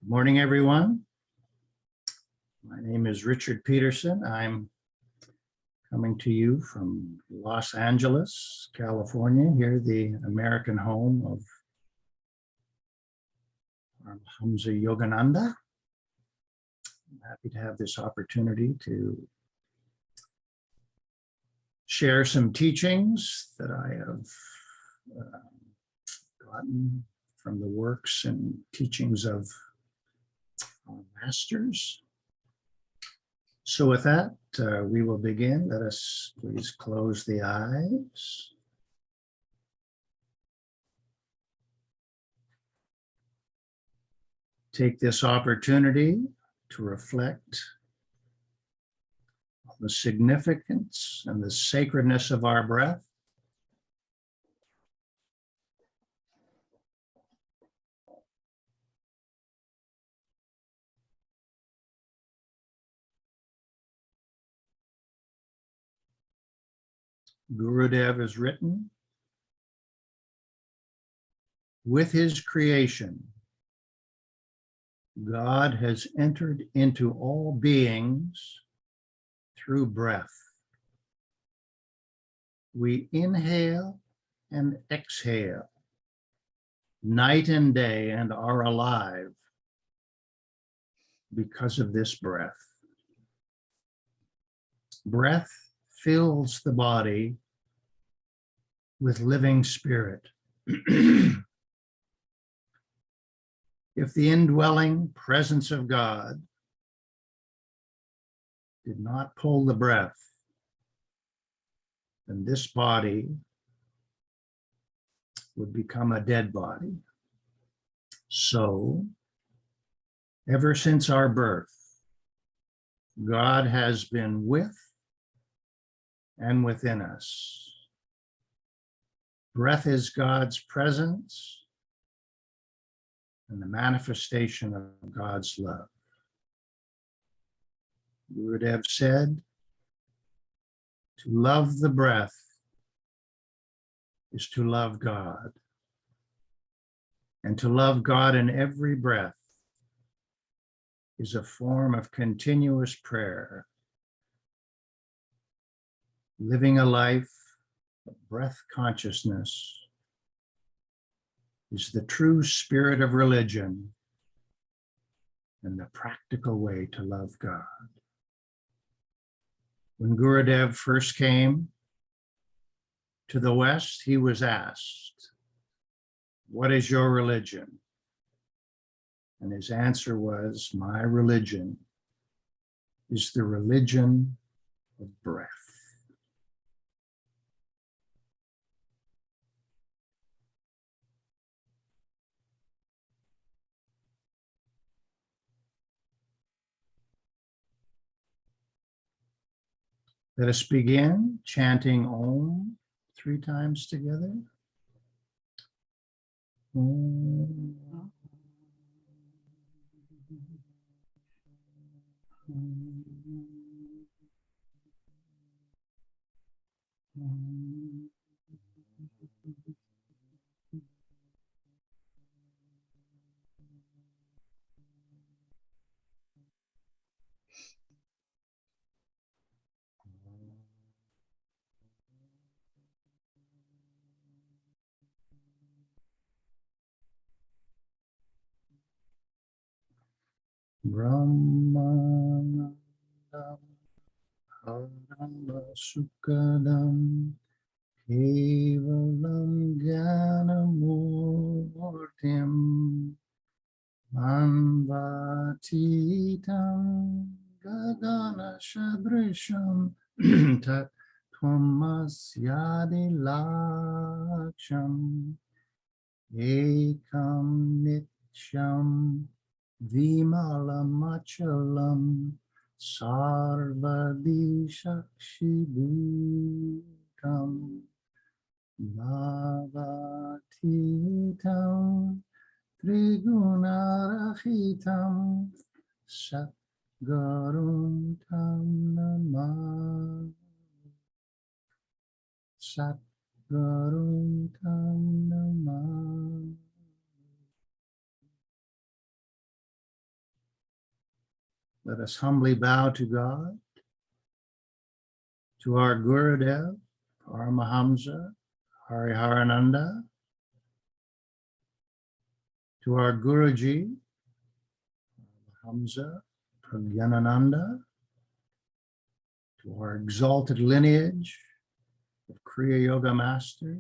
Morning, everyone. My name is Richard Peterson. I'm coming to you from Los Angeles, California, here, the American home of Hamza Yogananda. I'm happy to have this opportunity to share some teachings that I have gotten from the works and teachings of our masters. So with that, we will begin. Let us please close the eyes. Take this opportunity to reflect on the significance and the sacredness of our breath. Gurudev has written, with his creation, God has entered into all beings through breath. We inhale and exhale night and day and are alive because of this breath. Breath fills the body with living spirit. If the indwelling presence of God did not pull the breath, then this body would become a dead body. So, ever since our birth, God has been with and within us. Breath is God's presence and the manifestation of God's love. Gurudev said, to love the breath is to love God. And to love God in every breath is a form of continuous prayer. Living a life of breath consciousness is the true spirit of religion and the practical way to love God. When Gurudev first came to the West, he was asked, "What is your religion?" And his answer was, "My religion is the religion of breath." Let us begin chanting Om 3 times together. Om. Om. Om. Brahmanandam Parama Sukadam Kevalam Jnanamurtim Manvatitam Gagana Shadrisham Tat Twamasyadi Laksham Ekam Nityam Vimala-machalam sarvadi-shakshi-bhutam bhavatitam trigunar-ahitam satgurum tam namah satgurum tam namah. Let us humbly bow to God, to our Gurudev, Paramahamsa, Hariharananda, to our Guruji, Hamza, Pragyanananda, to our exalted lineage of Kriya Yoga Masters,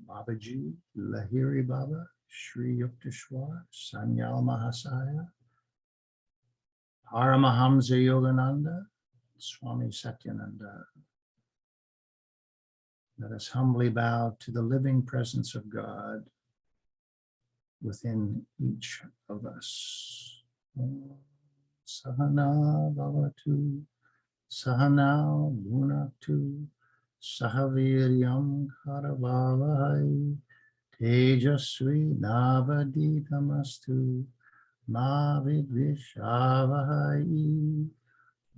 Babaji, Lahiri Baba, Sri Yukteswar, Sanyal Mahasaya, Paramahamsa Yogananda, Swami Satyananda. Let us humbly bow to the living presence of God within each of us. Sahana Bhavatu, Sahana Bhunaktu, Sahaviryam Karavavahai, Tejasvi Navaditamastu, Ma Vidvishavahai.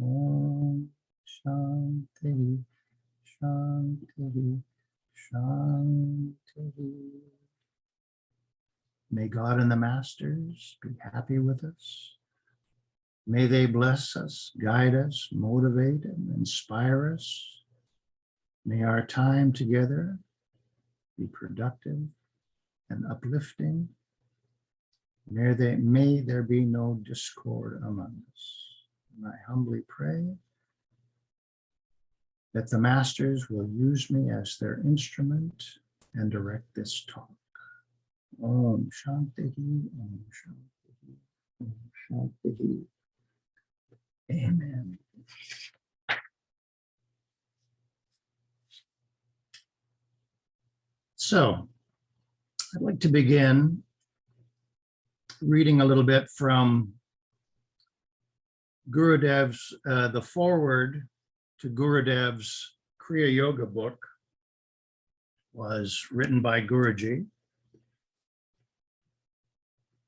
Om Shanti, Shanti, Shanti. May God and the Masters be happy with us. May they bless us, guide us, motivate and inspire us. May our time together be productive and uplifting. May there be no discord among us. And I humbly pray that the Masters will use me as their instrument and direct this talk. Om Shanti, Om Shanti, Om Shanti. Amen. So, I'd like to begin reading a little bit from Gurudev's, the foreword to Gurudev's Kriya Yoga book was written by Guruji.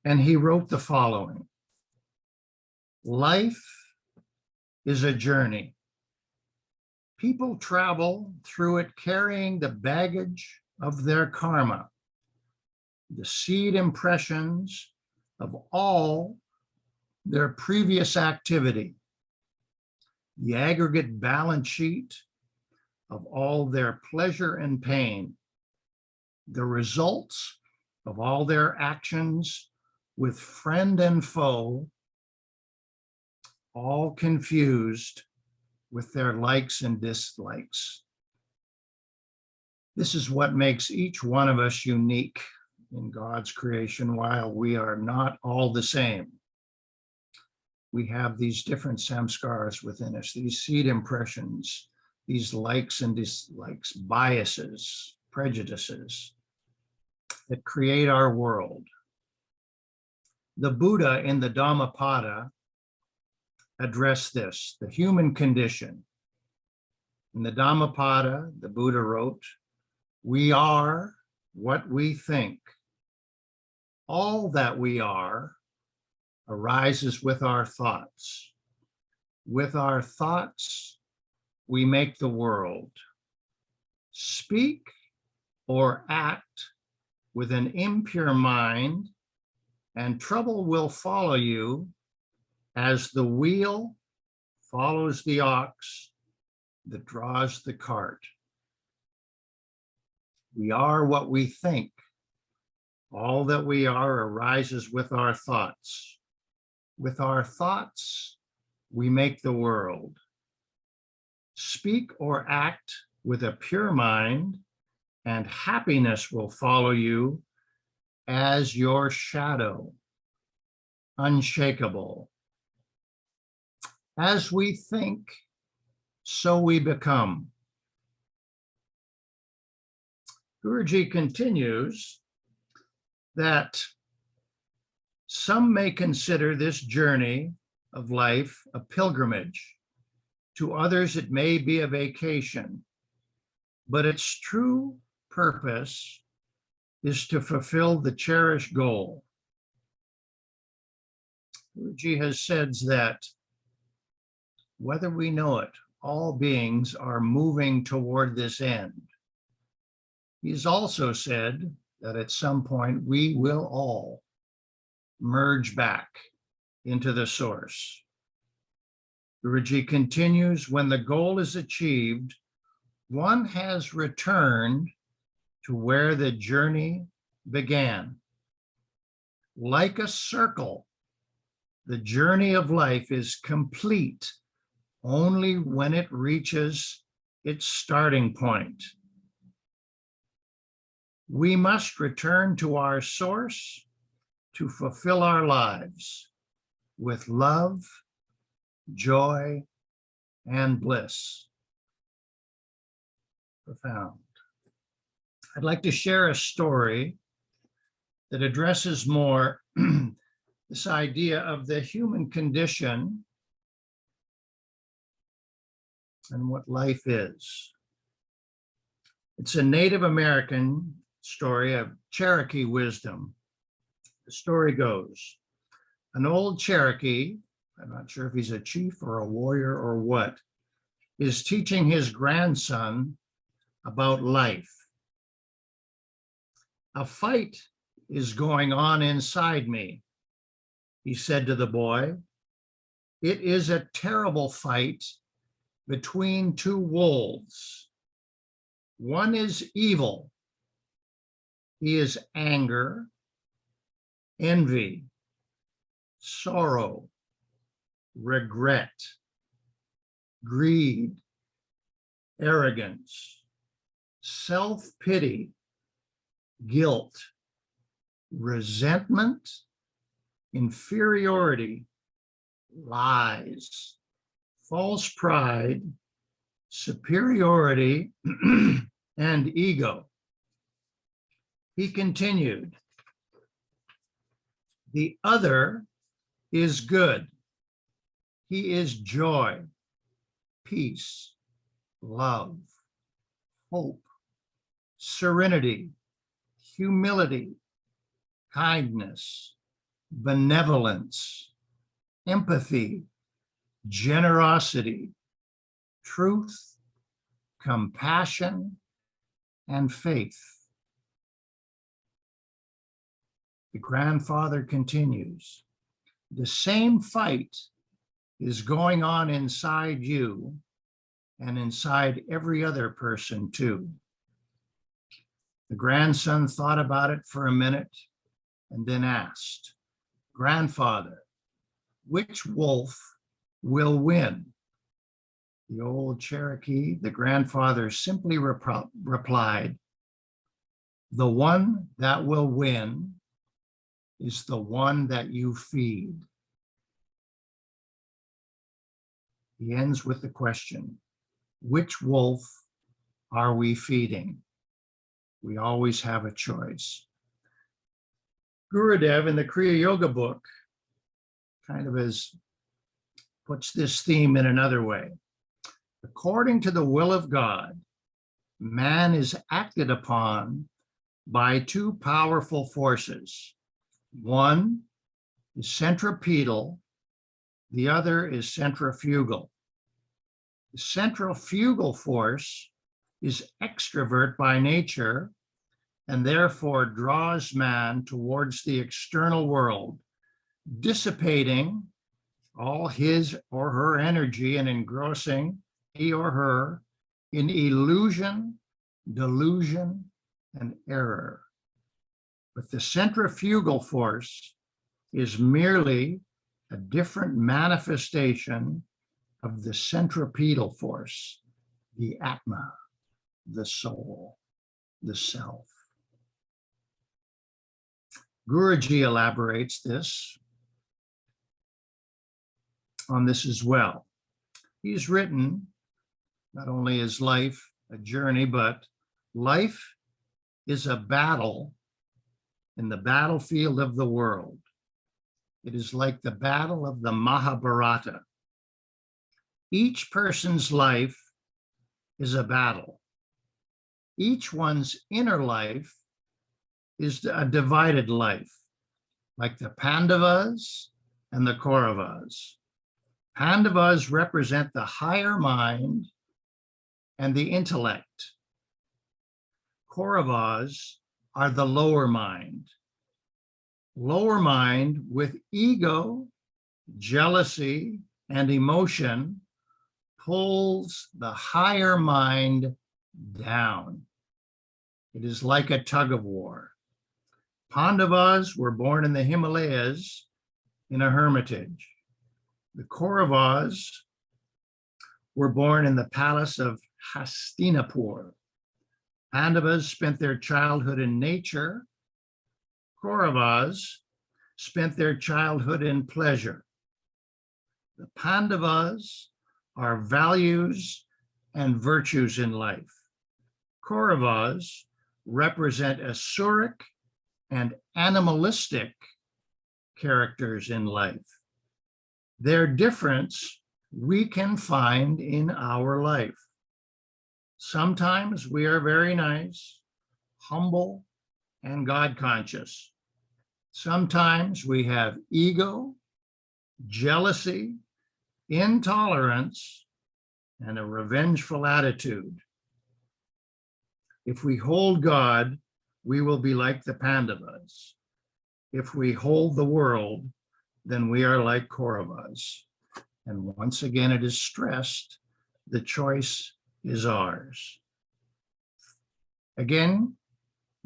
And he wrote the following: life is a journey. People travel through it carrying the baggage of their karma, the seed impressions of all their previous activity, the aggregate balance sheet of all their pleasure and pain, the results of all their actions with friend and foe, all confused with their likes and dislikes. This is what makes each one of us unique in God's creation. While we are not all the same, we have these different samskars within us, these seed impressions, these likes and dislikes, biases, prejudices that create our world. The Buddha in the Dhammapada addressed this, the human condition. In the Dhammapada, the Buddha wrote, "We are what we think. All that we are arises with our thoughts. With our thoughts, we make the world. Speak or act with an impure mind, and trouble will follow you as the wheel follows the ox that draws the cart." We are what we think. All that we are arises with our thoughts. With our thoughts, we make the world. Speak or act with a pure mind, and happiness will follow you as your shadow, unshakable. As we think, so we become. Guruji continues that some may consider this journey of life a pilgrimage. To others, it may be a vacation, but its true purpose is to fulfill the cherished goal. Guruji has said that whether we know it, all beings are moving toward this end. He's also said that at some point we will all merge back into the source. Guruji continues, when the goal is achieved, one has returned to where the journey began. Like a circle, the journey of life is complete only when it reaches its starting point. We must return to our source to fulfill our lives with love, joy, and bliss. Profound. I'd like to share a story that addresses more this idea of the human condition and what life is. It's a Native American story of Cherokee wisdom. The story goes, an old Cherokee, I'm not sure if he's a chief or a warrior or what, is teaching his grandson about life. A fight is going on inside me, he said to the boy. It is a terrible fight between two wolves. One is evil. He is anger, envy, sorrow, regret, greed, arrogance, self-pity, guilt, resentment, inferiority, lies, false pride, superiority, and ego. He continued, the other is good. He is joy, peace, love, hope, serenity, humility, kindness, benevolence, empathy, generosity, truth, compassion, and faith. The grandfather continues, the same fight is going on inside you and inside every other person too. The grandson thought about it for a minute and then asked, grandfather, which wolf will win? The old Cherokee, the grandfather simply replied, the one that will win is the one that you feed. He ends with the question, which wolf are we feeding? We always have a choice. Gurudev in the Kriya Yoga book kind of puts this theme in another way. According to the will of God, man is acted upon by two powerful forces. One is centripetal, the other is centrifugal. The centrifugal force is extrovert by nature and therefore draws man towards the external world, dissipating all his or her energy and engrossing he or her in illusion, delusion, and error. But the centrifugal force is merely a different manifestation of the centripetal force, the Atma, the soul, the self. Guruji elaborates on this as well. He's written, not only is life a journey, but life is a battle in the battlefield of the world. It is like the battle of the Mahabharata. Each person's life is a battle. Each one's inner life is a divided life, like the Pandavas and the Kauravas. Pandavas represent the higher mind and the intellect. Kauravas are the lower mind. Lower mind with ego, jealousy, and emotion pulls the higher mind down. It is like a tug of war. Pandavas were born in the Himalayas in a hermitage. The Kauravas were born in the palace of Hastinapur. Pandavas spent their childhood in nature. Kauravas spent their childhood in pleasure. The Pandavas are values and virtues in life. Kauravas represent asuric and animalistic characters in life. Their difference we can find in our life. Sometimes we are very nice, humble, and God conscious. Sometimes we have ego, jealousy, intolerance, and a revengeful attitude. If we hold God, we will be like the Pandavas. If we hold the world, then we are like Kauravas. And once again, it is stressed, the choice is ours. Again,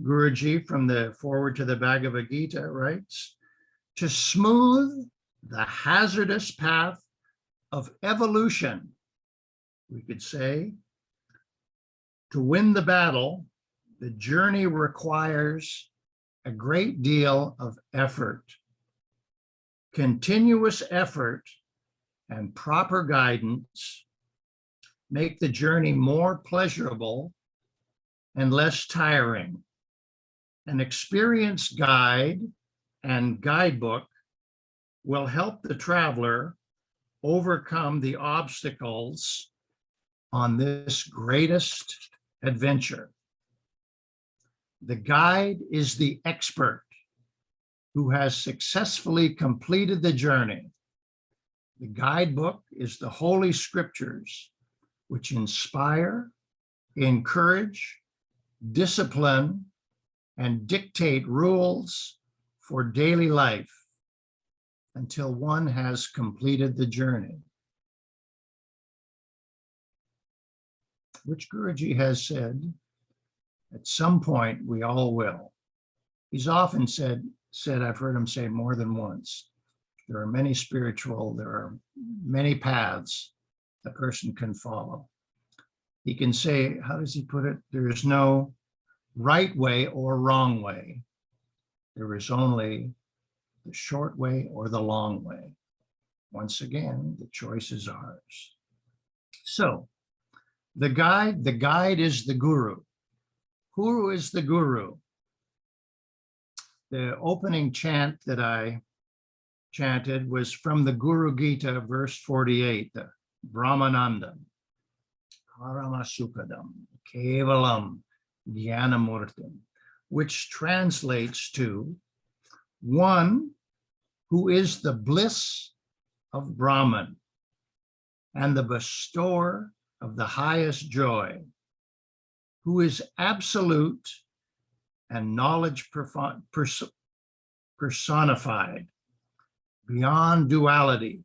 Guruji from the forward to the Bhagavad Gita writes, to smooth the hazardous path of evolution, we could say, to win the battle, the journey requires a great deal of effort. Continuous effort and proper guidance make the journey more pleasurable and less tiring. An experienced guide and guidebook will help the traveler overcome the obstacles on this greatest adventure. The guide is the expert who has successfully completed the journey. The guidebook is the Holy Scriptures, which inspire, encourage, discipline, and dictate rules for daily life until one has completed the journey. Which Guruji has said, at some point we all will. He's often said, I've heard him say more than once, there are many paths a person can follow. He can say, how does he put it? There is no right way or wrong way. There is only the short way or the long way. Once again, the choice is ours. So, the guide is the guru. Who is the guru? The opening chant that I chanted was from the Guru Gita, verse 48, the Brahmanandam, Paramasukadam, Kevalam, Jnanamurtim, which translates to one who is the bliss of Brahman and the bestower of the highest joy, who is absolute and knowledge personified, beyond duality,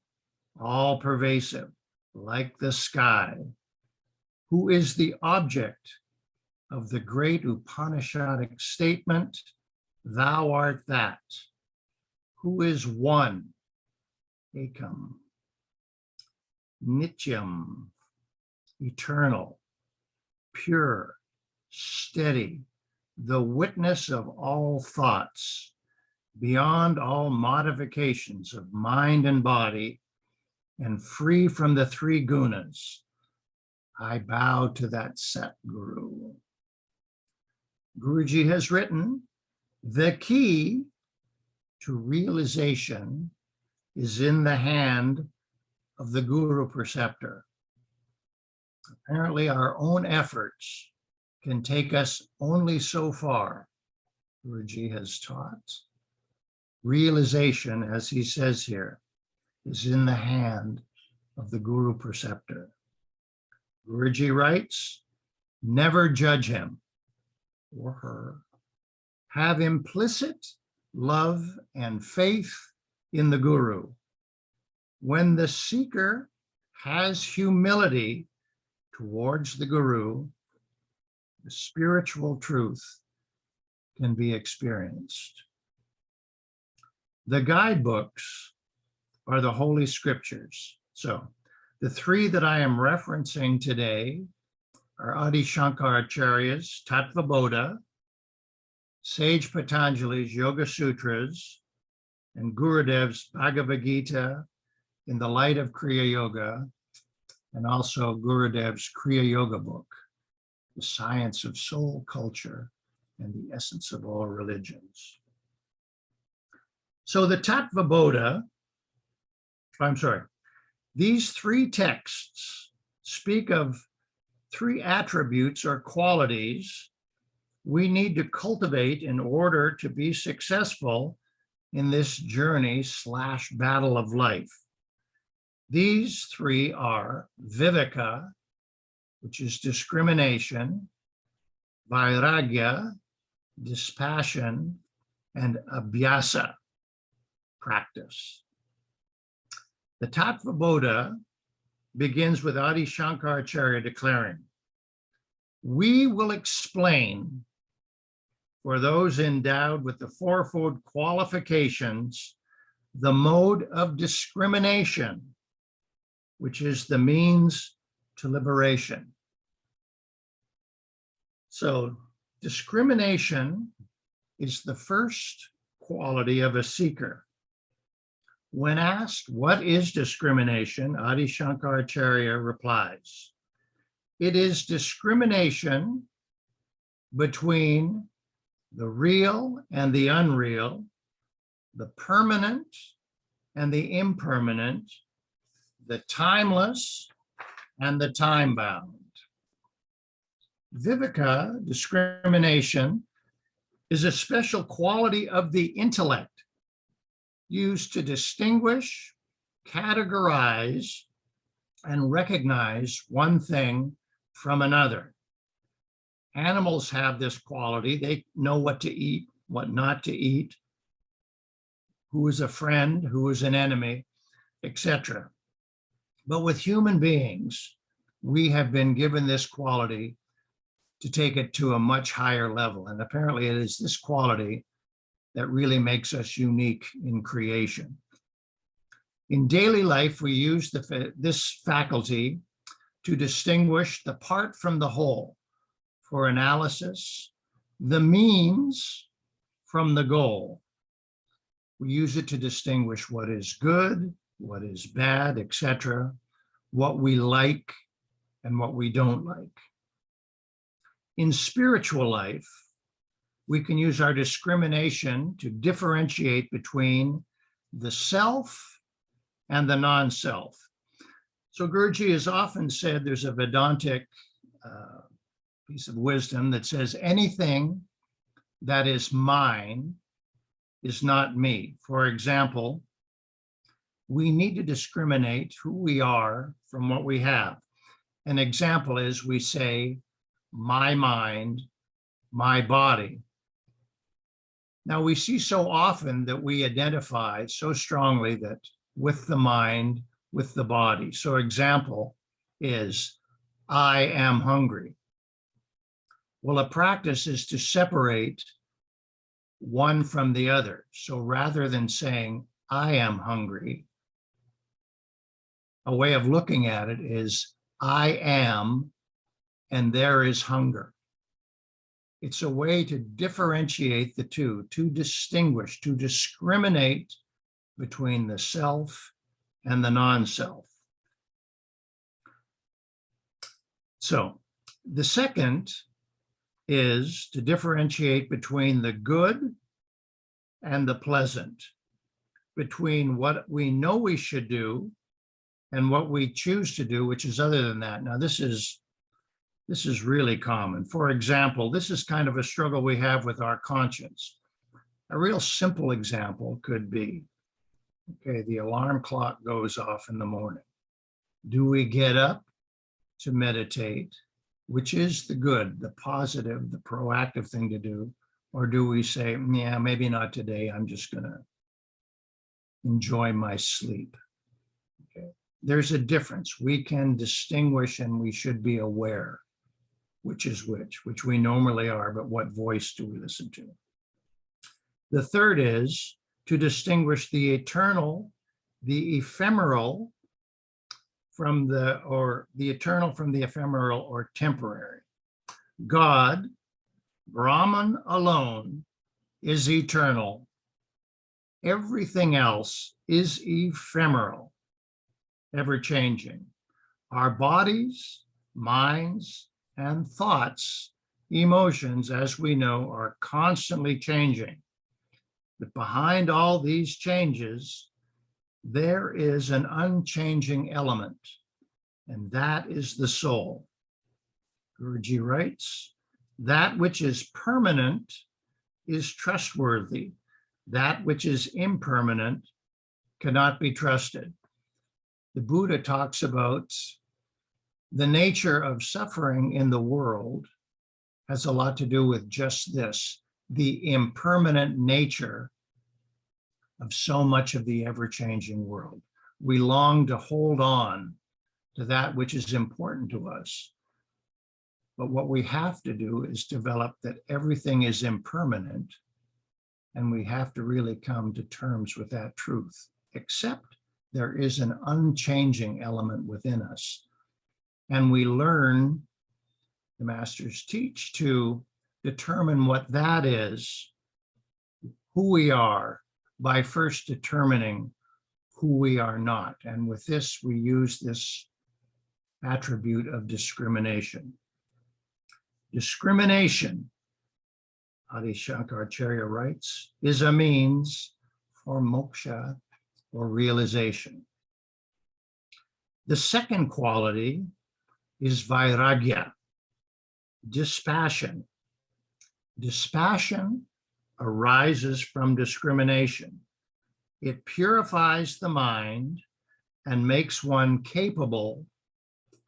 all pervasive, like the sky, who is the object of the great Upanishadic statement, thou art that, who is one, ekam, nityam, eternal, pure, steady, the witness of all thoughts, beyond all modifications of mind and body, and free from the three gunas. I bow to that Satguru. Guruji has written, the key to realization is in the hand of the Guru Preceptor. Apparently, our own efforts can take us only so far, Guruji has taught. Realization, as he says here, is in the hand of the Guru Preceptor. Guruji writes, never judge him or her. Have implicit love and faith in the Guru. When the seeker has humility towards the guru, the spiritual truth can be experienced. The guidebooks are the Holy Scriptures. So the three that I am referencing today are Adi Shankaracharya's Tattvabodha, Sage Patanjali's Yoga Sutras, and Gurudev's Bhagavad Gita in the Light of Kriya Yoga, and also Gurudev's Kriya Yoga book, The Science of Soul Culture and the Essence of All Religions. So the Tattvabodha, these three texts speak of three attributes or qualities we need to cultivate in order to be successful in this journey / battle of life. These three are viveka, which is discrimination, vairagya, dispassion, and abhyasa, practice. The Tattvabodha begins with Adi Shankaracharya declaring, "We will explain for those endowed with the fourfold qualifications the mode of discrimination, which is the means to liberation." So discrimination is the first quality of a seeker. When asked, what is discrimination? Adi Shankaracharya replies, "It is discrimination between the real and the unreal, the permanent and the impermanent, the timeless and the time-bound." Viveka, discrimination, is a special quality of the intellect used to distinguish, categorize, and recognize one thing from another. Animals have this quality. They know what to eat, what not to eat, who is a friend, who is an enemy, etc. But with human beings, we have been given this quality to take it to a much higher level. And apparently it is this quality that really makes us unique in creation. In daily life, we use this faculty to distinguish the part from the whole for analysis, the means from the goal. We use it to distinguish what is good, what is bad, etc., what we like and what we don't like. In spiritual life, we can use our discrimination to differentiate between the self and the non-self. So Guruji has often said there's a Vedantic piece of wisdom that says anything that is mine is not me. For example, we need to discriminate who we are from what we have. An example is we say, my mind, my body. Now we see so often that we identify so strongly that with the mind, with the body. So example is, I am hungry. Well, a practice is to separate one from the other. So rather than saying, I am hungry, a way of looking at it is, I am, and there is hunger. It's a way to differentiate the two, to distinguish, to discriminate between the self and the non-self. So the second is to differentiate between the good and the pleasant, between what we know we should do and what we choose to do, which is other than that. Now, this is really common. For example, this is kind of a struggle we have with our conscience. A real simple example could be, okay, the alarm clock goes off in the morning. Do we get up to meditate, which is the good, the positive, the proactive thing to do? Or do we say, yeah, maybe not today, I'm just gonna enjoy my sleep? there's a difference. We can distinguish and we should be aware which is which we normally are, but what voice do we listen to? The third is to distinguish the eternal, the ephemeral from the eternal from the ephemeral or temporary. God, Brahman alone, is eternal. Everything else is ephemeral, ever-changing. Our bodies, minds, and thoughts, emotions, as we know, are constantly changing. But behind all these changes, there is an unchanging element, and that is the soul. Guruji writes, that which is permanent is trustworthy. That which is impermanent cannot be trusted. The Buddha talks about the nature of suffering in the world has a lot to do with just this, the impermanent nature of so much of the ever-changing world. We long to hold on to that which is important to us. But what we have to do is develop that everything is impermanent, and we have to really come to terms with that truth, except there is an unchanging element within us. And we learn, the masters teach, to determine what that is, who we are, by first determining who we are not. And with this, we use this attribute of discrimination. Discrimination, Adi Shankaracharya writes, is a means for moksha or realization. The second quality is vairagya, dispassion. Dispassion arises from discrimination. It purifies the mind and makes one capable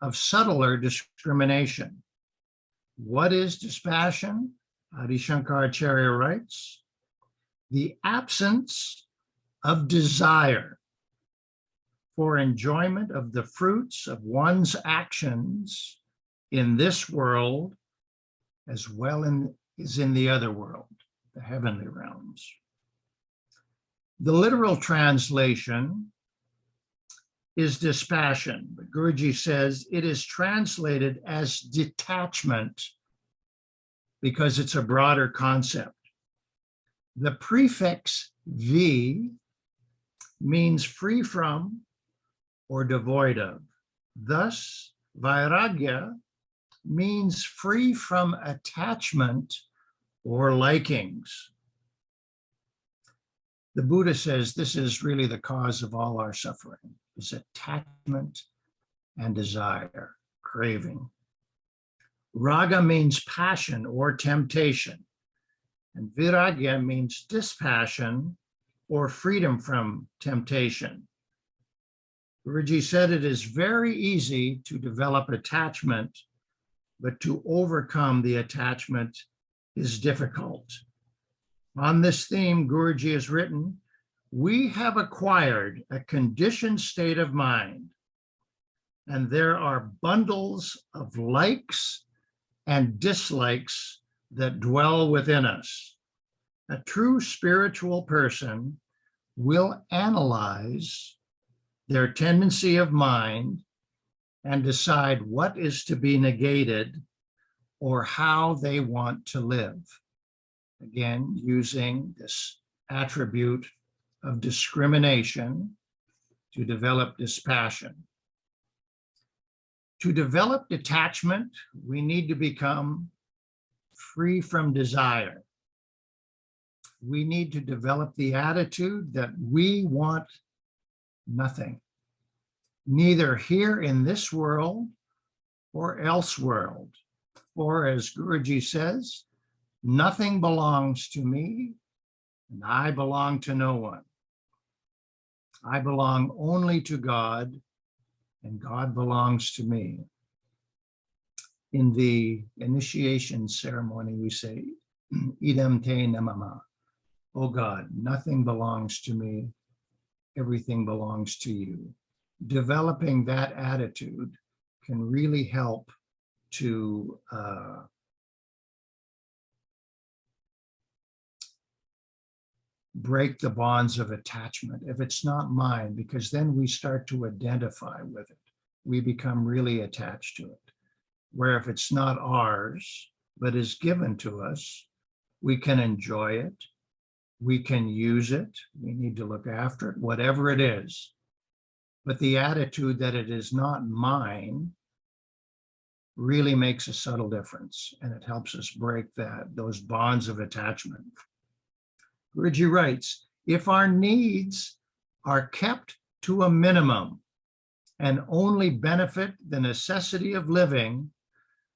of subtler discrimination. What is dispassion? Adi Shankaracharya writes, the absence of desire for enjoyment of the fruits of one's actions in this world as well as in the other world, the heavenly realms. The literal translation is dispassion, but Guruji says it is translated as detachment because it's a broader concept. The prefix V means free from or devoid of. Thus, vairagya means free from attachment or likings. The Buddha says this is really the cause of all our suffering, is attachment and desire, craving. Raga means passion or temptation, and viragya means dispassion or freedom from temptation. Guruji said it is very easy to develop attachment, but to overcome the attachment is difficult. On this theme, Guruji has written, we have acquired a conditioned state of mind, and there are bundles of likes and dislikes that dwell within us. A true spiritual person will analyze their tendency of mind and decide what is to be negated or how they want to live. Again, using this attribute of discrimination to develop dispassion. To develop detachment, we need to become free from desire. We need to develop the attitude that we want nothing, neither here in this world or elseworld. For as Guruji says, nothing belongs to me, and I belong to no one. I belong only to God, and God belongs to me. In the initiation ceremony, we say, idam te namama. Oh God, nothing belongs to me, everything belongs to you. developing that attitude can really help to break the bonds of attachment if it's not mine, because then we start to identify with it. We become really attached to it. Where if it's not ours, but is given to us, we can enjoy it. We can use it. We need to look after it, whatever it is. But the attitude that it is not mine really makes a subtle difference, and it helps us break those bonds of attachment. Guruji writes, if our needs are kept to a minimum and only benefit the necessity of living,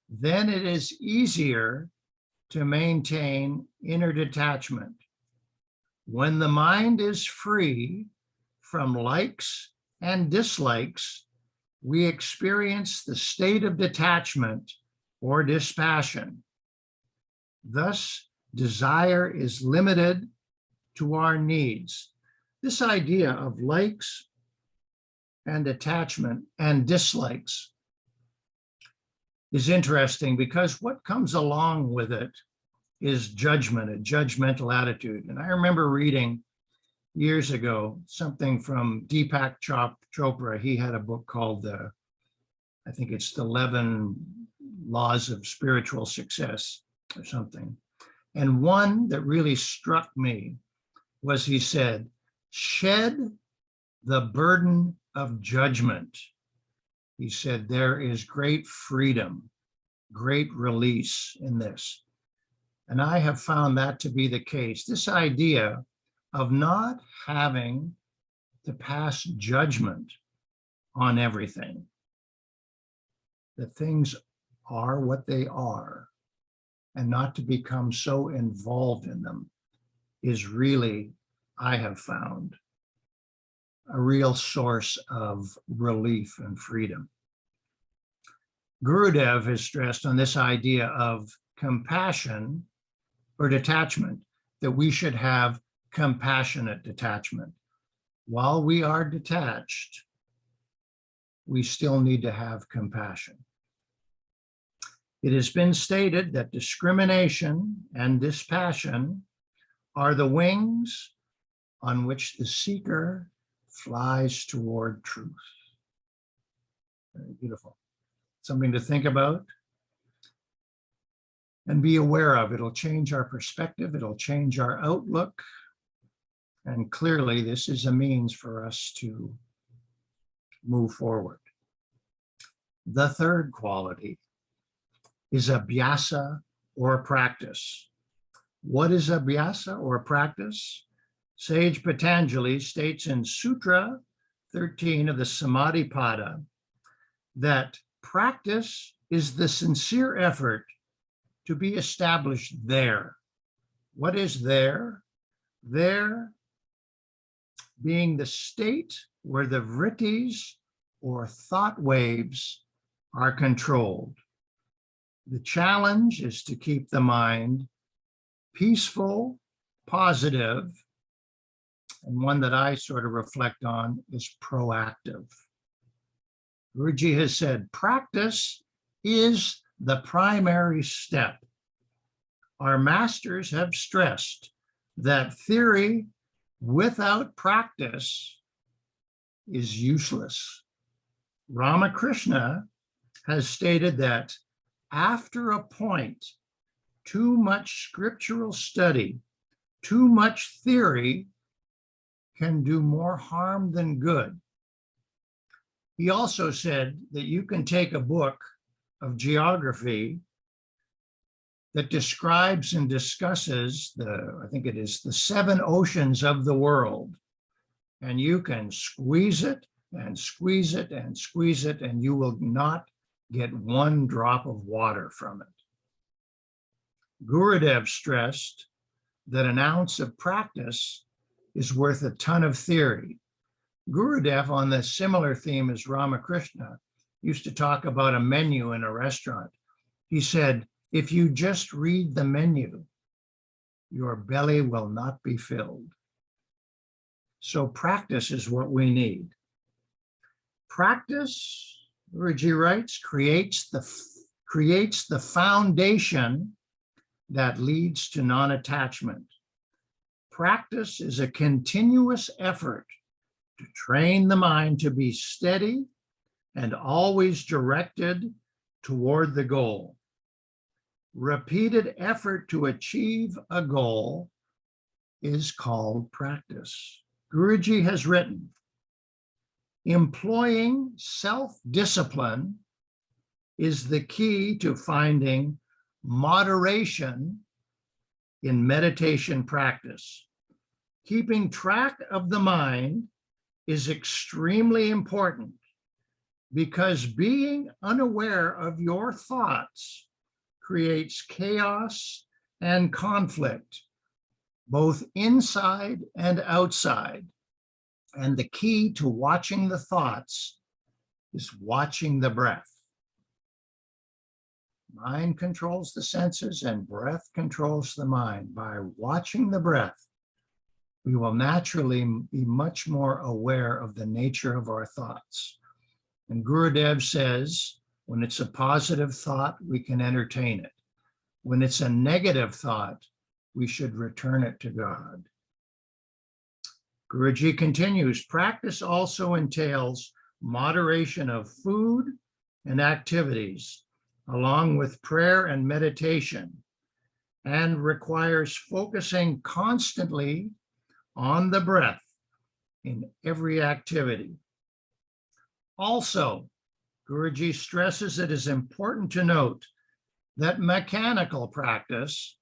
then it is easier to maintain inner detachment. When the mind is free from likes and dislikes, we experience the state of detachment or dispassion. Thus, desire is limited to our needs. This idea of likes and attachment and dislikes is interesting because what comes along with it is judgment, a judgmental attitude. And I remember reading years ago something from Deepak Chopra. He had a book called I think it's the 11 Laws of Spiritual Success or something. And one that really struck me was, he said, shed the burden of judgment. He said, there is great freedom, great release in this. And I have found that to be the case. This idea of not having to pass judgment on everything, that things are what they are, and not to become so involved in them, is really, I have found, a real source of relief and freedom. Gurudev has stressed on this idea of compassion or detachment, that we should have compassionate detachment. While we are detached, we still need to have compassion. It has been stated that discrimination and dispassion are the wings on which the seeker flies toward truth. Very beautiful. Something to think about and be aware of. It'll change our perspective. It'll change our outlook. And clearly, this is a means for us to move forward. The third quality is abhyasa or practice. What is abhyasa or practice? Sage Patanjali states in Sutra 13 of the Samadhipada that practice is the sincere effort to be established there. What is there? There being the state where the vrittis or thought waves are controlled. The challenge is to keep the mind peaceful, positive, and one that I sort of reflect on is proactive. Guruji has said, practice is the primary step. Our masters have stressed that theory without practice is useless. Ramakrishna has stated that after a point, too much scriptural study, too much theory can do more harm than good. He also said that you can take a book of geography that describes and discusses I think it is the 7 oceans of the world, and you can squeeze it and squeeze it and squeeze it, and you will not get one drop of water from it. Gurudev stressed that an ounce of practice is worth a ton of theory. Gurudev, on the similar theme as Ramakrishna, used to talk about a menu in a restaurant. He said, if you just read the menu, your belly will not be filled. So practice is what we need. Practice, Guruji writes, creates the foundation that leads to non-attachment. Practice is a continuous effort to train the mind to be steady and always directed toward the goal. Repeated effort to achieve a goal is called practice. Guruji has written, employing self-discipline is the key to finding moderation in meditation practice. Keeping track of the mind is extremely important because being unaware of your thoughts creates chaos and conflict, both inside and outside. And the key to watching the thoughts is watching the breath. Mind controls the senses and breath controls the mind. By watching the breath, we will naturally be much more aware of the nature of our thoughts. And Gurudev says, when it's a positive thought, we can entertain it. When it's a negative thought, we should return it to God. Guruji continues, practice also entails moderation of food and activities, along with prayer and meditation, and requires focusing constantly on the breath in every activity. Also, Guruji stresses it is important to note that mechanical practice,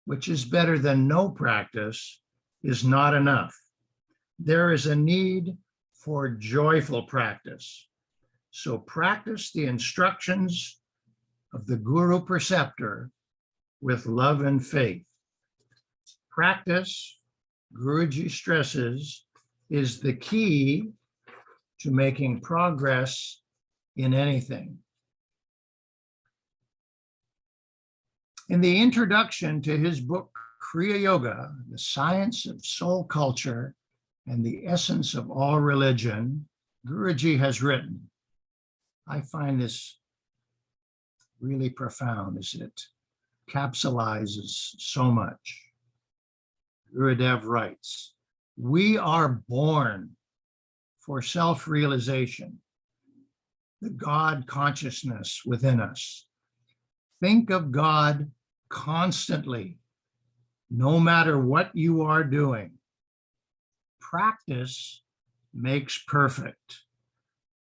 which is better than no practice, is not enough. There is a need for joyful practice. So practice the instructions of the Guru Preceptor with love and faith. Practice, Guruji stresses, is the key to making progress in anything. In the introduction to his book, Kriya Yoga, The Science of Soul Culture and the Essence of All Religion, Guruji has written, I find this really profound as it capsulizes so much. Gurudev writes, we are born for self-realization, the God consciousness within us. Think of God constantly, no matter what you are doing. Practice makes perfect.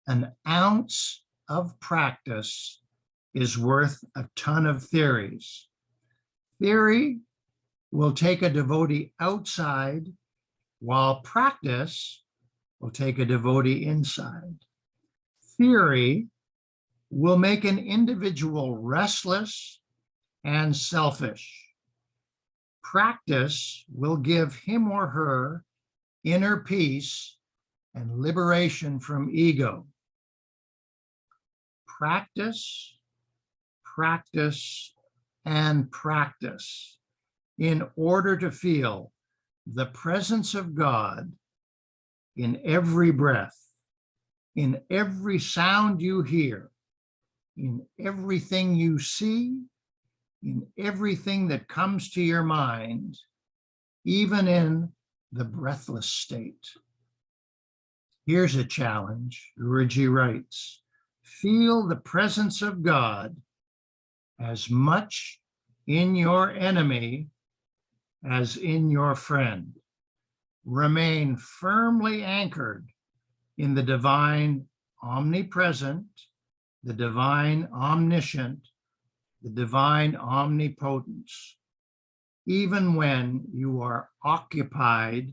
An ounce of practice is worth a ton of theories. Theory will take a devotee outside, while practice will take a devotee inside. Theory will make an individual restless and selfish. Practice will give him or her inner peace and liberation from ego. Practice, practice, and practice in order to feel the presence of God in every breath, in every sound you hear, in everything you see, in everything that comes to your mind, even in the breathless state. Here's a challenge. Guruji writes, feel the presence of God as much in your enemy as in your friend. Remain firmly anchored in the divine omnipresent, the divine omniscient, the divine omnipotence, even when you are occupied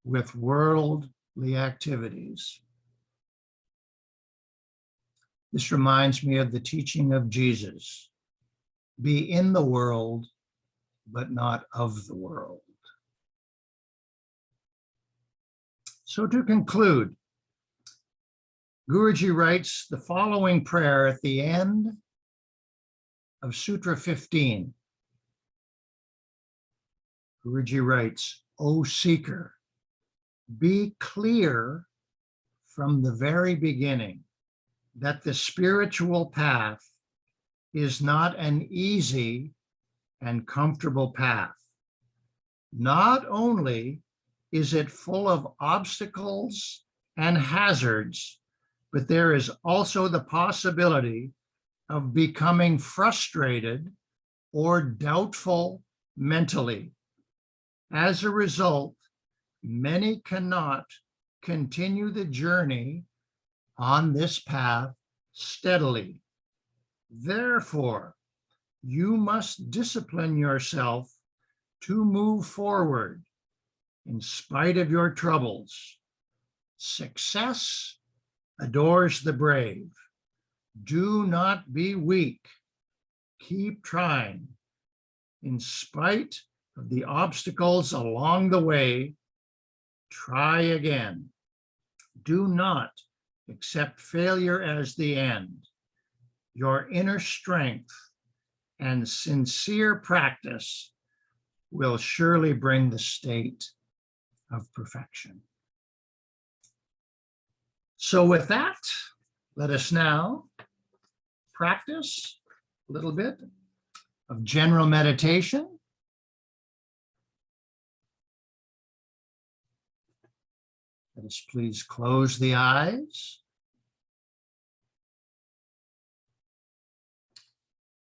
with worldly activities. This reminds me of the teaching of Jesus. Be in the world, but not of the world. So to conclude, Guruji writes the following prayer at the end of Sutra 15. Guruji writes, O seeker, be clear from the very beginning that the spiritual path is not an easy and comfortable path. Not only is it full of obstacles and hazards, but there is also the possibility of becoming frustrated or doubtful mentally. As a result, many cannot continue the journey on this path steadily. Therefore, you must discipline yourself to move forward in spite of your troubles. Success adores the brave. Do not be weak. Keep trying. In spite of the obstacles along the way, try again. Do not accept failure as the end. Your inner strength and sincere practice will surely bring the state of perfection. So with that, let us now practice a little bit of general meditation. Let us please close the eyes.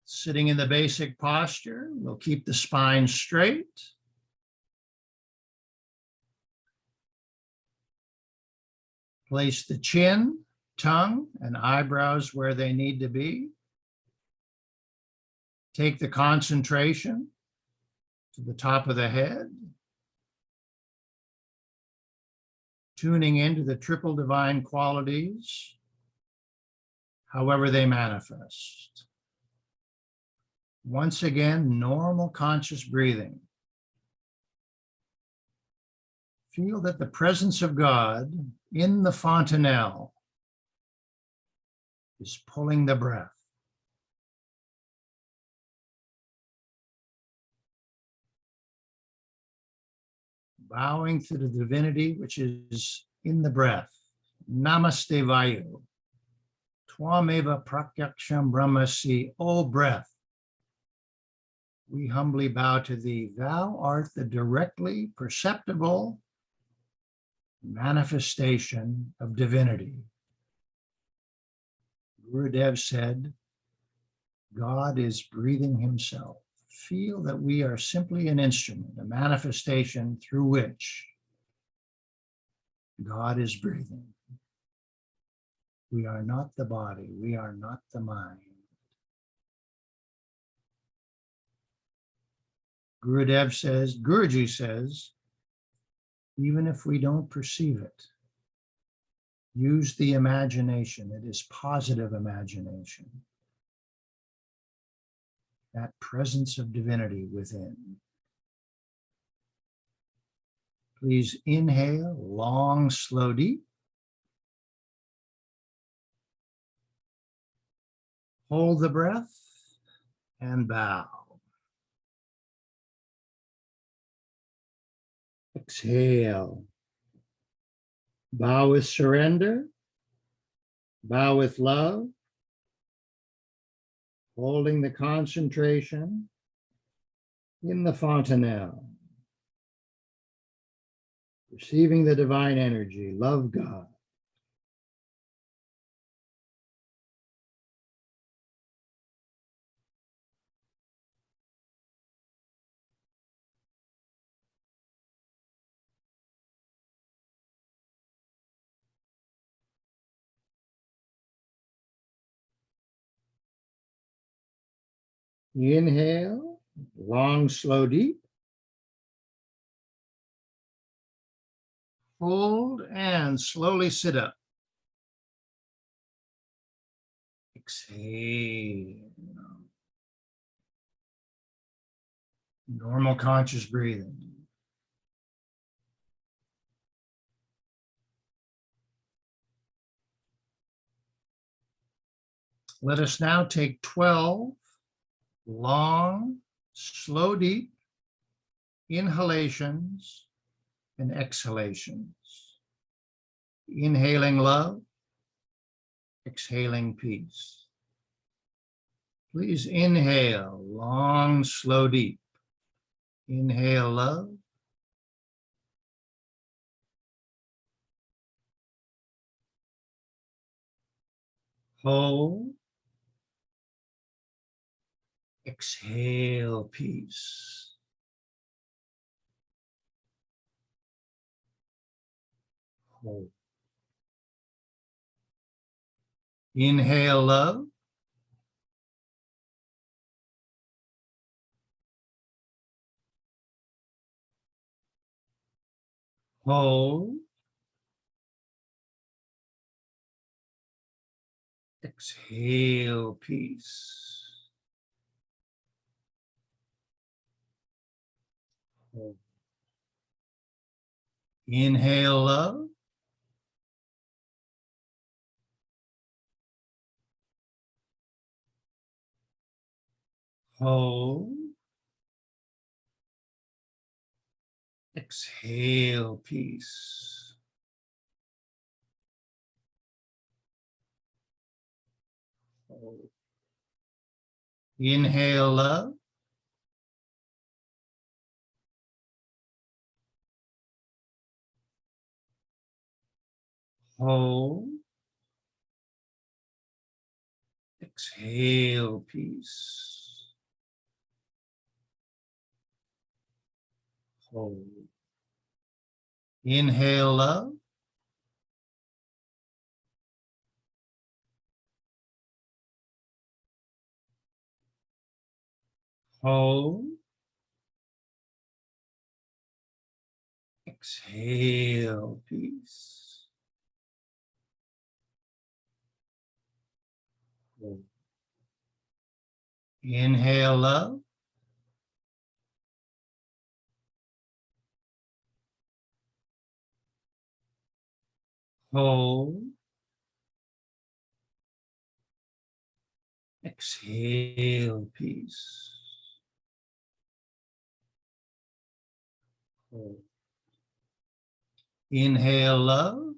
Sitting in the basic posture, we'll keep the spine straight. Place the chin, tongue, and eyebrows where they need to be. Take the concentration to the top of the head, tuning into the triple divine qualities, however they manifest. Once again, normal conscious breathing. Feel that the presence of God in the fontanelle is pulling the breath. Bowing to the divinity which is in the breath. Namaste Vayu. Twameva prakyaksham brahmasi. O breath, we humbly bow to thee. Thou art the directly perceptible manifestation of divinity. Gurudev said, God is breathing himself. Feel that we are simply an instrument, a manifestation through which God is breathing. We are not the body. We are not the mind. Guruji says, even if we don't perceive it, use the imagination. It is positive imagination. That presence of divinity within. Please inhale, long, slow, deep. Hold the breath and bow. Exhale. Bow with surrender. Bow with love. Holding the concentration in the fontanelle. Receiving the divine energy. Love God. Inhale, long, slow, deep. Hold and slowly sit up. Exhale. Normal conscious breathing. Let us now take 12 long, slow, deep inhalations and exhalations. Inhaling love, exhaling peace. Please inhale, long, slow, deep. Inhale love. Hold. Exhale peace. Hold. Inhale love. Hold. Exhale peace. Hold. Inhale love. Hold. Exhale peace. Hold. Inhale love. Hold. Exhale peace. Hold. Inhale love. Hold. Exhale peace. Hold. Inhale love. Hold. Exhale peace. Hold. Inhale love.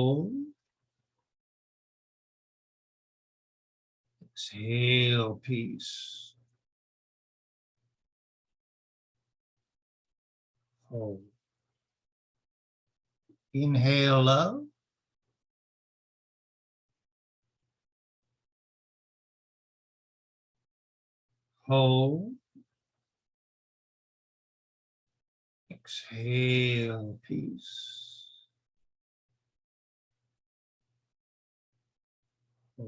Hold. Exhale peace. Hold. Inhale love. Hold. Exhale peace.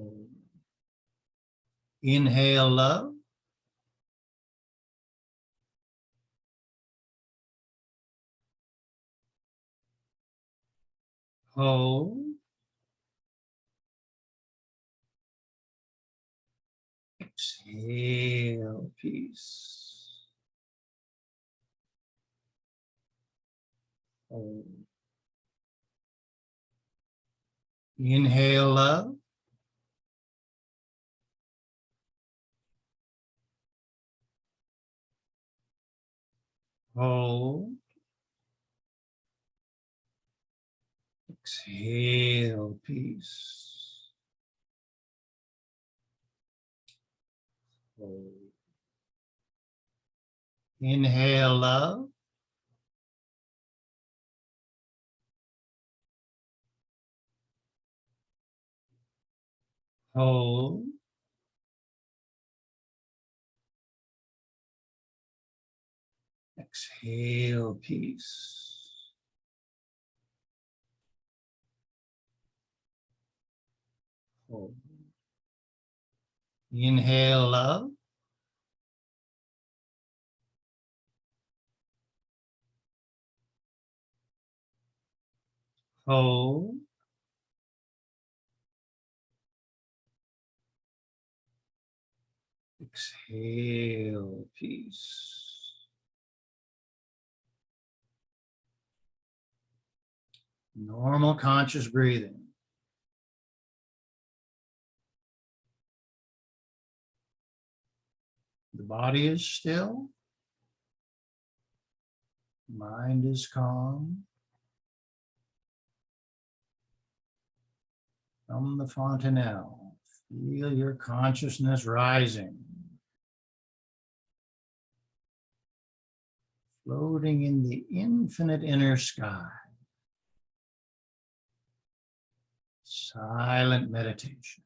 Hold. Inhale love. Hold. Exhale peace. Hold. Inhale love. Hold. Exhale peace. Hold. Inhale love. Hold. Exhale peace. Hold. Inhale love. Hold. Exhale peace. Normal conscious breathing. The body is still. Mind is calm. From the fontanelle, feel your consciousness rising, floating in the infinite inner sky. Silent meditation.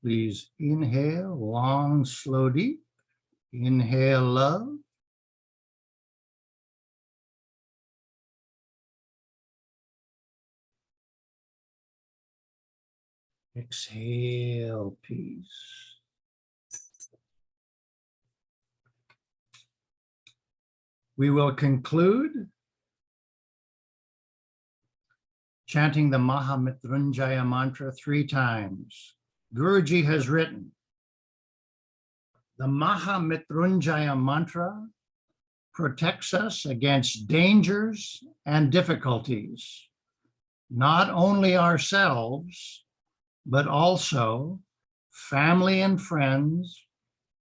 Please inhale, long, slow, deep. Inhale, love. Exhale, peace. We will conclude chanting the Mahamrityunjaya mantra 3 times. Guruji has written, The Mahamrityunjaya mantra protects us against dangers and difficulties, not only ourselves, but also family and friends,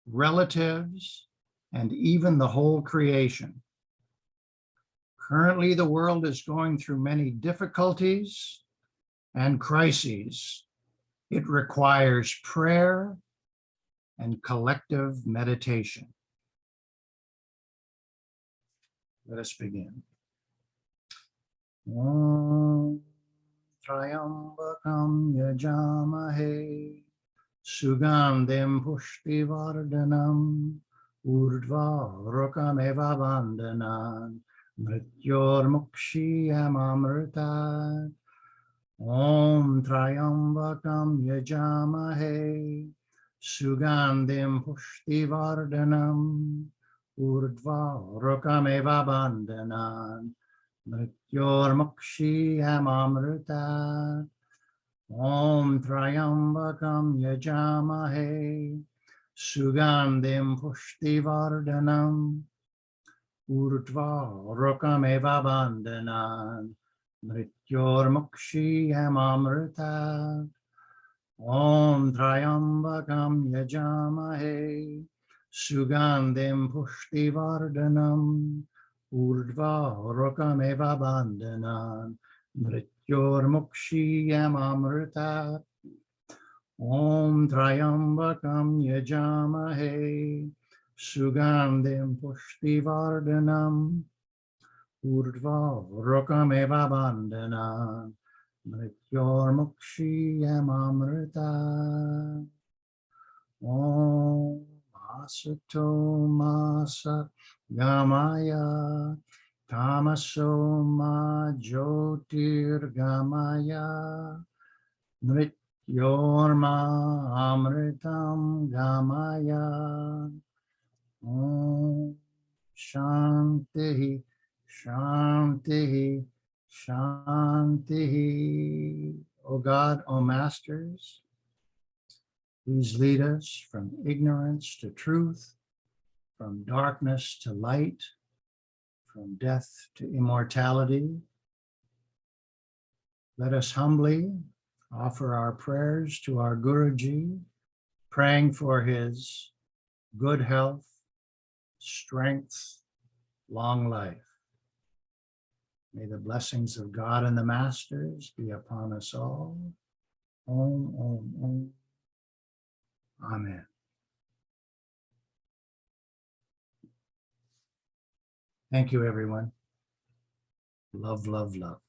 relatives, and even the whole creation. Currently, the world is going through many difficulties and crises. It requires prayer and collective meditation. Let us begin. Om Trayambakam Yajamahe Sugandhim Pushtivardhanam Urdhva Rokameva Bandhanan Mrityormukshiyamamritat. Om Trayambakam Yajamahe Sugandhim Pushtivardhanam Urdhva Rokameva Bandhanan Mrityormukshiyamamritat. Om Trayambakam Yajamahe Sugandhim Pushtivardhanam Urdhva Rokameva Bandhanan Mrityormukshiyamamritat. Om Trayambakam Yajamahe Sugandhim Pushtivardhanam Urdhva Rokameva Bandhanan Mrityormukshiyamamritat. Om Trayambakam Yajamahe Sugandhim Pushtivardhanam Urdhva Rokameva Bandhanan Mrityormukshiyamamritat. Om Asato Masa Gamaya Tamaso Ma Jyotirgamaya Mrityorma Amritam Gamaya. Om Shanti Shanti Shanti. O God, O Masters, please lead us from ignorance to truth, from darkness to light, from death to immortality. Let us humbly offer our prayers to our Guruji, praying for his good health, strength, long life. May the blessings of God and the Masters be upon us all. Om, Om, Om. Amen. Thank you, everyone. Love, love, love.